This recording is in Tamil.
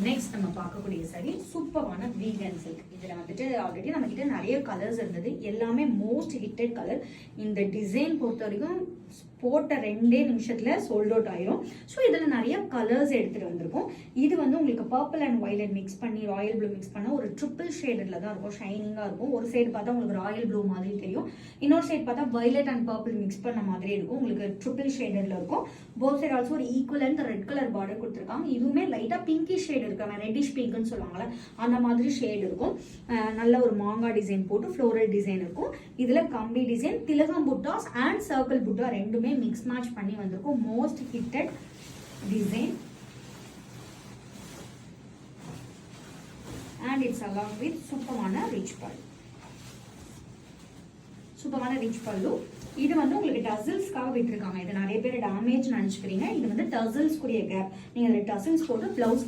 நெக்ஸ்ட் நம்ம பார்க்கக்கூடிய சாரி சூப்பரான வீகன் சில்க். இதில் வந்துட்டு ஆல்ரெடி நம்ம கிட்ட நிறைய கலர்ஸ் இருந்தது, எல்லாமே மோஸ்ட் ஹிட்டட் கலர். இந்த டிசைன் பொறுத்த வரைக்கும் போட்ட 2 நிமிஷத்துல சோல்ட் அவுட் ஆயிரும். ஸோ இதில் நிறைய கலர்ஸ் எடுத்துட்டு வந்திருக்கோம். இது வந்து உங்களுக்கு பர்பிள் அண்ட் வயலட் மிக்ஸ் பண்ணி ராயல் ப்ளூ மிக்ஸ் பண்ண ஒரு ட்ரிபிள் ஷேடில் தான் இருக்கும், ஷைனிங்காக இருக்கும். ஒரு சைடு பார்த்தா உங்களுக்கு ராயல் ப்ளூ மாதிரி தெரியும், இன்னொரு சைடு பார்த்தா வயலட் அண்ட் பர்பிள் மிக்ஸ் பண்ண மாதிரி இருக்கும். உங்களுக்கு ட்ரிபிள் ஷேடில் இருக்கும். போத் சைடு ஆல்சோ ஒரு ஈக்குவலண்ட் ரெட் கலர் பார்டர் கொடுத்துருக்காங்க. இதுவுமே லைட்டாக பிங்கி ஷேடு இருக்காங்க, ரெட்டிஷ் பிங்க்னு சொல்லுவாங்கல்ல அந்த மாதிரி ஷேடு இருக்கும். நல்ல ஒரு மாங்காய் டிசைன் போட்டு ஃப்ளோரல் டிசைன் இருக்கும். இதில் கம்பி டிசைன், திலகம் புட்டாஸ் அண்ட் சர்க்கிள் புட்டா ரெண்டுமே மிக்ஸ் மேட்ச் பண்ணி வந்திருக்கும். Most hitted design and it's along with சூப்பரான ரிச் பல்லு. சூப்பரான ரிச் பல்லு. இது வந்து உங்களுக்கு டசல்ஸ்க்காக விட்டுருக்காங்க. இது நிறைய பேர் டேமேஜ் நினைச்சுக்கிறீங்க. இது வந்து டசல்ஸ் கூடிய கேப். நீங்க அதில் டசல்ஸ் போட்டு பிளவுஸ்